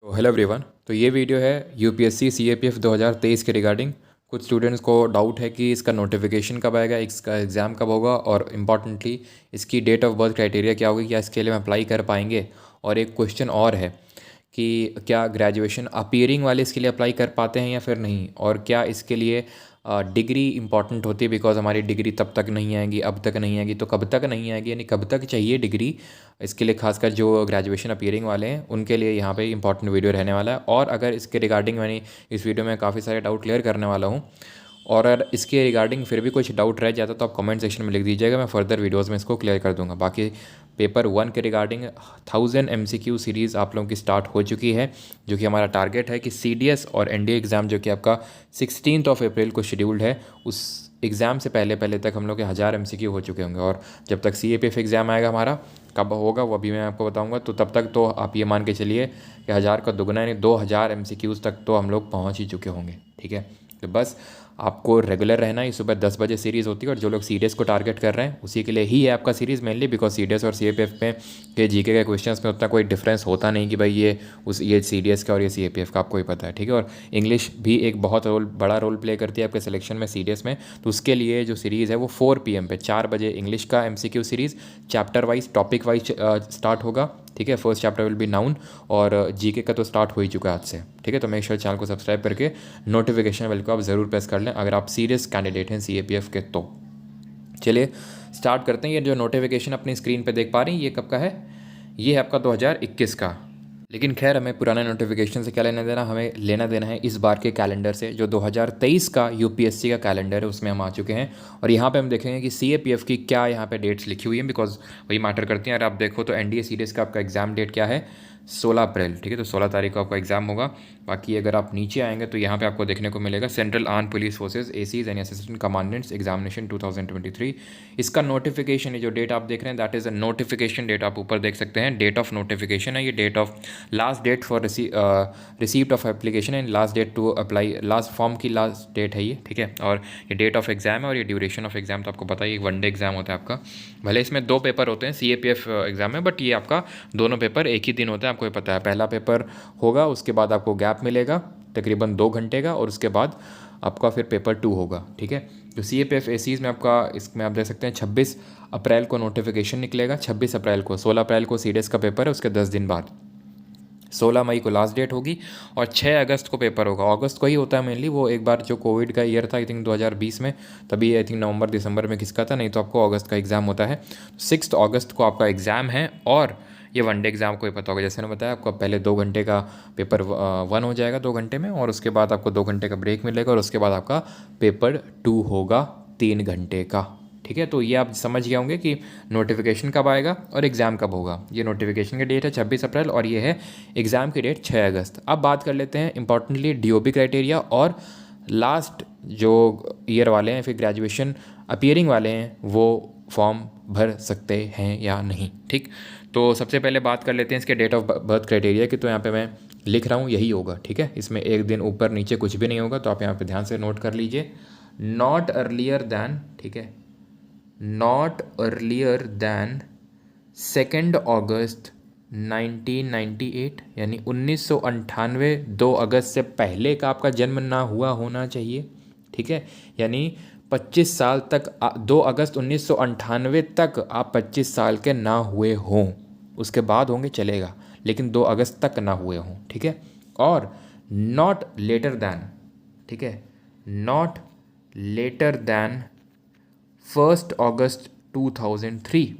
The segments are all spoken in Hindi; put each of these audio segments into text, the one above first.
तो हेलो एवरीवन। तो ये वीडियो है यूपीएससी सीएपीएफ 2023 के रिगार्डिंग। कुछ स्टूडेंट्स को डाउट है कि इसका नोटिफिकेशन कब आएगा, इसका एग्ज़ाम कब होगा और इम्पॉर्टेंटली इसकी डेट ऑफ बर्थ क्राइटेरिया क्या होगी, क्या इसके लिए हम अप्लाई कर पाएंगे। और एक क्वेश्चन और है कि क्या ग्रेजुएशन अपीयरिंग वाले इसके लिए अप्लाई कर पाते हैं या फिर नहीं, और क्या इसके लिए डिग्री इंपॉर्टेंट होती है, बिकॉज हमारी डिग्री तब तक नहीं आएगी, अब तक नहीं आएगी, तो कब तक नहीं आएगी, यानी कब तक चाहिए डिग्री। इसके लिए खासकर जो ग्रेजुएशन अपीयरिंग वाले हैं उनके लिए यहाँ पे इंपॉर्टेंट वीडियो रहने वाला है। और अगर इसके रिगार्डिंग मैंने इस वीडियो में काफ़ी सारे डाउट क्लियर करने वाला हूँ, और अगर इसके रिगार्डिंग फिर भी कुछ डाउट रह जाता तो आप कमेंट सेक्शन में लिख दीजिएगा, मैं फर्दर वीडियोस में इसको क्लियर कर दूंगा। बाकी पेपर 1 के रिगार्डिंग 1000 MCQ सीरीज़ आप लोगों की स्टार्ट हो चुकी है, जो कि हमारा टारगेट है कि CDS और NDA एग्ज़ाम जो कि आपका 16 अप्रैल को शेड्यूल्ड है, उस एग्ज़ाम से पहले पहले तक हम लोग के 1000 MCQ हो चुके होंगे। और जब तक CAPF एग्ज़ाम आएगा हमारा, कब होगा वो अभी मैं आपको बताऊंगा, तो तब तक तो आप ये मान के चलिए कि 1000 का दुगना यानी 2000 MCQs तक तो हम लोग पहुँच ही चुके होंगे। ठीक है, तो बस आपको रेगुलर रहना है। सुबह 10 बजे सीरीज़ होती है, और जो लोग CDS को टारगेट कर रहे हैं उसी के लिए ही है आपका सीरीज़ मेनली, बिकॉज CDS और CAPF में के GK के क्वेश्चंस में उतना कोई डिफरेंस होता नहीं कि भाई ये CDS का और ये CAPF का आपको ही पता है। ठीक है, और इंग्लिश भी एक बहुत बड़ा रोल प्ले करती है आपके सिलेक्शन में CDS में। तो उसके लिए जो सीरीज़ है वो 4 PM पे 4 बजे इंग्लिश का MCQ series chapter wise topic wise start होगा। ठीक है, first chapter will be noun, और GK का तो स्टार्ट हो ही चुका है आज से। ठीक है, तो मेक श्योर चैनल को सब्सक्राइब करके नोटिफिकेशन बेल को आप ज़रूर प्रेस कर लें अगर आप सीरियस कैंडिडेट हैं CAPF के। तो चलिए स्टार्ट करते हैं। ये जो नोटिफिकेशन अपनी स्क्रीन पे देख पा रही हैं, ये कब का है? ये है आपका 2021 का। लेकिन खैर, हमें पुराने नोटिफिकेशन से क्या लेना देना, हमें लेना देना है इस बार के कैलेंडर से, जो 2023 का यूपीएससी का कैलेंडर है, उसमें हम आ चुके हैं। और यहाँ पे हम देखेंगे कि CAPF की क्या यहाँ पे डेट्स लिखी हुई हैं, बिकॉज वही मैटर करती हैं। अगर आप देखो तो NDA सीरीज़ का आपका एग्ज़ाम डेट क्या है? 16 अप्रैल। ठीक है, तो 16 तारीख को आपका एग्ज़ाम होगा। बाकी अगर आप नीचे आएंगे तो यहाँ पे आपको देखने को मिलेगा central arm police forces ACs and assistant commandants examination 2023। इसका नोटिफिकेशन, ये जो डेट आप देख रहे हैं that is a notification date. आप ऊपर देख सकते हैं डेट ऑफ नोटिफिकेशन है, ये date of last date for receipt of application and last date to apply, last form की लास्ट डेट है ये। ठीक है, और ये डेट ऑफ एग्ज़ाम है, और ये ड्यूरेशन ऑफ एग्ज़ाम तो आपको पता ही, 1 डे एग्ज़ाम होता है आपका। भले इसमें 2 पेपर होते हैं CAPF एग्ज़ाम में, बट ये आपका दोनों पेपर एक ही दिन होता है, आपको ये पता है। पहला पेपर होगा, उसके बाद आपको गैप मिलेगा तकरीबन 2 घंटे का, और उसके बाद आपका फिर पेपर 2 होगा। ठीक है, तो CAPF ACs में आपका, इसमें आप देख सकते हैं 26 अप्रैल को नोटिफिकेशन निकलेगा, 26 अप्रैल को। 16 अप्रैल को CDS का पेपर है, उसके 10 दिन बाद 16 मई को लास्ट डेट होगी, और 6 अगस्त को पेपर होगा। अगस्त को ही होता है मेनली, वो एक बार जो कोविड का ईयर था आई थिंक 2020 में, तभी आई थिंक नवंबर दिसंबर में खिसका था, नहीं तो आपको अगस्त का एग्ज़ाम होता है। 6 अगस्त को आपका एग्ज़ाम है, और ये 1 डे एग्ज़ाम को ही पता होगा। जैसे मैंने बताया आपको, पहले 2 घंटे का पेपर 1 हो जाएगा 2 घंटे में, और उसके बाद आपको 2 घंटे का ब्रेक मिलेगा, और उसके बाद आपका पेपर 2 होगा 3 घंटे का। ठीक है, तो ये आप समझ गए होंगे कि नोटिफिकेशन कब आएगा और एग्ज़ाम कब होगा। ये नोटिफिकेशन की डेट है 26 अप्रैल, और ये है एग्ज़ाम की डेट 6 अगस्त। अब बात कर लेते हैं इंपॉर्टेंटली DOB क्राइटेरिया, और लास्ट जो ईयर वाले हैं, फिर ग्रेजुएशन अपीयरिंग वाले हैं, वो फॉर्म भर सकते हैं या नहीं। ठीक, तो सबसे पहले बात कर लेते हैं इसके डेट ऑफ बर्थ क्राइटेरिया की। तो यहाँ पे मैं लिख रहा हूँ यही होगा। ठीक है, इसमें एक दिन ऊपर नीचे कुछ भी नहीं होगा, तो आप यहाँ पे ध्यान से नोट कर लीजिए। नॉट अर्लियर दैन, ठीक है, नॉट अर्लियर दैन 2 अगस्त 1998, यानी 1998, 2 अगस्त से पहले का आपका जन्म ना हुआ होना चाहिए। ठीक है, यानी 25 साल तक, 2 अगस्त 1998 तक आप 25 साल के ना हुए हों, उसके बाद होंगे चलेगा, लेकिन 2 अगस्त तक ना हुए हों। ठीक है, और नॉट लेटर दैन, ठीक है, नॉट लेटर दैन 1 अगस्त 2003।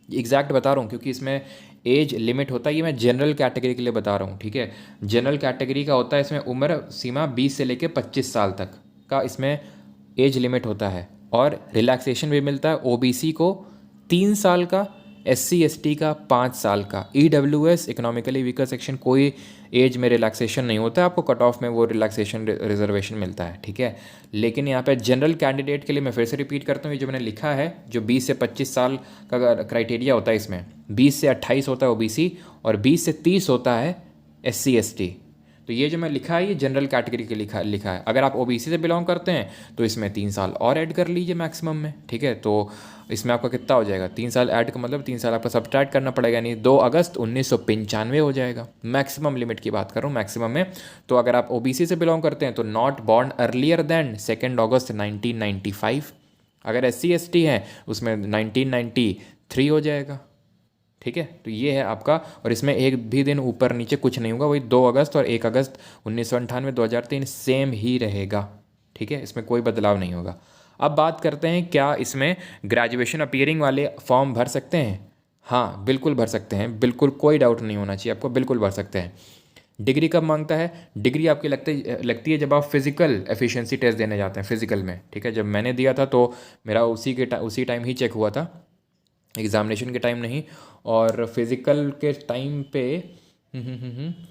एग्जैक्ट बता रहा हूँ क्योंकि इसमें एज लिमिट होता है, ये मैं जनरल कैटेगरी के लिए बता रहा हूँ। ठीक है, जनरल कैटेगरी का होता है, इसमें उम्र सीमा 20 से लेकर 25 साल तक का इसमें एज लिमिट होता है, और रिलैक्सेशन भी मिलता है। OBC को 3 साल का, SC ST का 5 साल का, EWS इकोनॉमिकली वीकर सेक्शन कोई एज में रिलैक्सेशन नहीं होता है, आपको कट ऑफ में वो रिलैक्सेशन रिजर्वेशन मिलता है। ठीक है, लेकिन यहाँ पे जनरल कैंडिडेट के लिए मैं फिर से रिपीट करता हूँ, ये जो मैंने लिखा है, जो 20 से 25 साल का क्राइटेरिया होता है, इसमें 20 से 28 होता है OBC, और 20 से 30 होता है SC ST। तो ये जो मैं लिखा है ये जनरल कैटेगरी के लिखा है। अगर आप ओबीसी से बिलोंग करते हैं तो इसमें 3 साल और ऐड कर लीजिए मैक्सिमम में, ठीक है। तो इसमें आपका कितना हो जाएगा, 3 साल ऐड का मतलब 3 साल आपका सब्ट्रैक्ट करना पड़ेगा, यानी 2 अगस्त 1995 हो जाएगा। मैक्सिमम लिमिट की बात कर रहा हूँ, मैक्सिमम में। तो अगर आप ओबीसी से बिलोंग करते हैं तो नॉट बॉर्न अर्लियर देन 2 अगस्त 1995। अगर SC/ST हैं उसमें 1993 हो जाएगा, ठीक है। तो ये है आपका, और इसमें एक भी दिन ऊपर नीचे कुछ नहीं होगा, वही 2 अगस्त और 1 अगस्त 1998 2003 सेम ही रहेगा, ठीक है। इसमें कोई बदलाव नहीं होगा। अब बात करते हैं क्या इसमें ग्रेजुएशन अपीयरिंग वाले फॉर्म भर सकते हैं। हाँ बिल्कुल भर सकते हैं, बिल्कुल कोई डाउट नहीं होना चाहिए आपको, बिल्कुल भर सकते हैं। डिग्री कब मांगता है, डिग्री आपकी लगती है जब आप फिजिकल एफिशिएंसी टेस्ट देने जाते हैं फिजिकल में, ठीक है। जब मैंने दिया था तो मेरा उसी टाइम ही चेक हुआ था, एग्ज़ामिनेशन के टाइम नहीं। और फिज़िकल के टाइम पे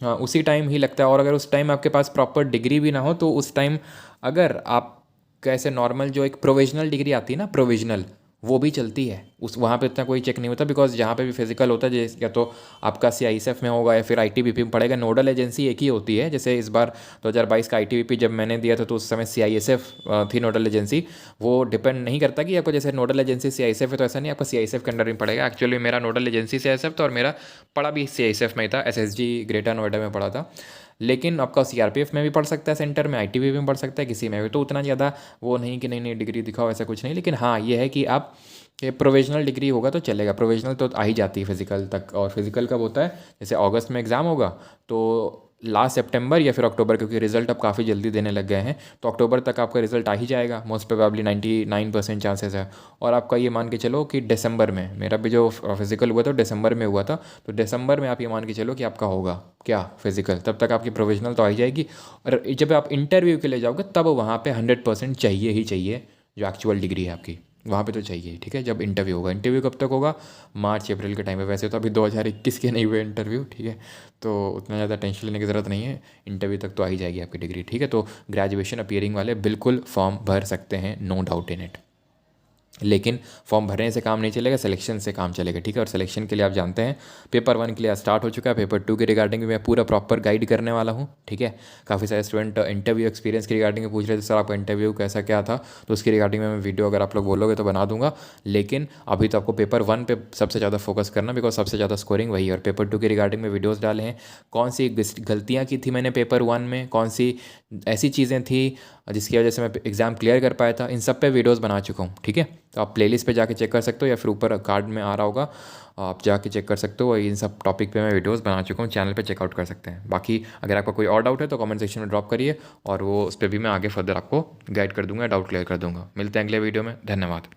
हाँ उसी टाइम ही लगता है। और अगर उस टाइम आपके पास प्रॉपर डिग्री भी ना हो तो उस टाइम अगर आप कैसे नॉर्मल जो एक प्रोविजनल डिग्री आती है ना, प्रोविजनल, वो भी चलती है। उस वहाँ पे इतना कोई चेक नहीं होता, बिकॉज जहाँ पे भी फिजिकल होता है जैसे या तो आपका CISF में होगा या फिर ITBP में पड़ेगा। नोडल एजेंसी एक ही होती है। जैसे इस बार 2022 का ITBP जब मैंने दिया था तो उस समय CISF थी नोडल एजेंसी। वो डिपेंड नहीं करता कि आपको जैसे नोडल एजेंसी CISF है तो ऐसा नहीं, आपका CISF के अंडर में पड़ेगा। एक्चुअली मेरा नोडल एजेंसी CISF था और मेरा पड़ा भी CISF में ही था, SSG ग्रेटर नोएडा में पड़ा था। लेकिन आपका CRPF में भी पढ़ सकता है, सेंटर में ITBP में पढ़ सकता है, किसी में भी। तो उतना ज़्यादा वो नहीं कि नहीं डिग्री दिखाओ, ऐसा कुछ नहीं। लेकिन हाँ ये है कि आप ये प्रोविजनल डिग्री होगा तो चलेगा। प्रोविजनल तो आ ही जाती है फिजिकल तक। और फिजिकल कब होता है, जैसे अगस्त में एग्ज़ाम होगा तो लास्ट सितंबर या फिर अक्टूबर, क्योंकि रिजल्ट अब काफ़ी जल्दी देने लग गए हैं, तो अक्टूबर तक आपका रिजल्ट आ ही जाएगा। मोस्ट प्रोबेबली 99% चांसेस है। और आपका ये मान के चलो कि दिसंबर में, मेरा भी जो फिजिकल हुआ था दिसंबर में हुआ था, तो दिसंबर में आप ये मान के चलो कि आपका होगा क्या फिजिकल, तब तक आपकी प्रोविजनल तो आ ही जाएगी। और जब आप इंटरव्यू के लिए जाओगे तब वहाँ पर 100% चाहिए ही चाहिए जो एक्चुअल डिग्री है आपकी, वहाँ पे तो चाहिए, ठीक है। जब इंटरव्यू होगा, इंटरव्यू कब तक होगा, मार्च अप्रैल के टाइम पे। वैसे तो अभी 2021 के नहीं हुए इंटरव्यू, ठीक है। तो उतना ज़्यादा टेंशन लेने की ज़रूरत नहीं है, इंटरव्यू तक तो आ ही जाएगी आपकी डिग्री, ठीक है। तो ग्रेजुएशन अपीयरिंग वाले बिल्कुल फॉर्म भर सकते हैं, नो डाउट इन इट। लेकिन फॉर्म भरने से काम नहीं चलेगा, सिलेक्शन से काम चलेगा, ठीक है। और सिलेक्शन के लिए आप जानते हैं पेपर 1 के लिए स्टार्ट हो चुका है। पेपर 2 के रिगार्डिंग भी मैं पूरा प्रॉपर गाइड करने वाला हूँ, ठीक है। काफ़ी सारे स्टूडेंट इंटरव्यू एक्सपीरियंस के रिगार्डिंग में पूछ रहे थे, सर आपका इंटरव्यू कैसा क्या था, तो उसकी रिगार्डिंग में मैं वीडियो अगर आप लोग बोलोगे तो बना दूंगा। लेकिन अभी तो आपको पेपर 1 पे सबसे ज़्यादा फोकस करना, बिकॉज सबसे ज़्यादा स्कोरिंग वही है। और पेपर 2 के रिगार्डिंग में वीडियोज़ डाले हैं, कौन सी गलतियाँ की थी मैंने पेपर 1 में, कौन सी ऐसी चीज़ें थी जिसकी वजह से मैं एग्ज़ाम क्लियर कर पाया था, इन सब पे वीडियोस बना चुका हूँ, ठीक है। तो आप प्लेलिस्ट पे जाके चेक कर सकते हो या फिर ऊपर कार्ड में आ रहा होगा, आप जाके चेक कर सकते हो। इन सब टॉपिक पे मैं वीडियोस बना चुका हूँ, चैनल पे चेकआउट कर सकते हैं। बाकी अगर आपका कोई और डाउट है तो कमेंट सेक्शन में ड्रॉप करिए, और वो उस पर भी मैं आगे फर्दर आपको गाइड कर दूंगा, डाउट क्लियर कर दूंगा। मिलते हैं अगले वीडियो में, धन्यवाद।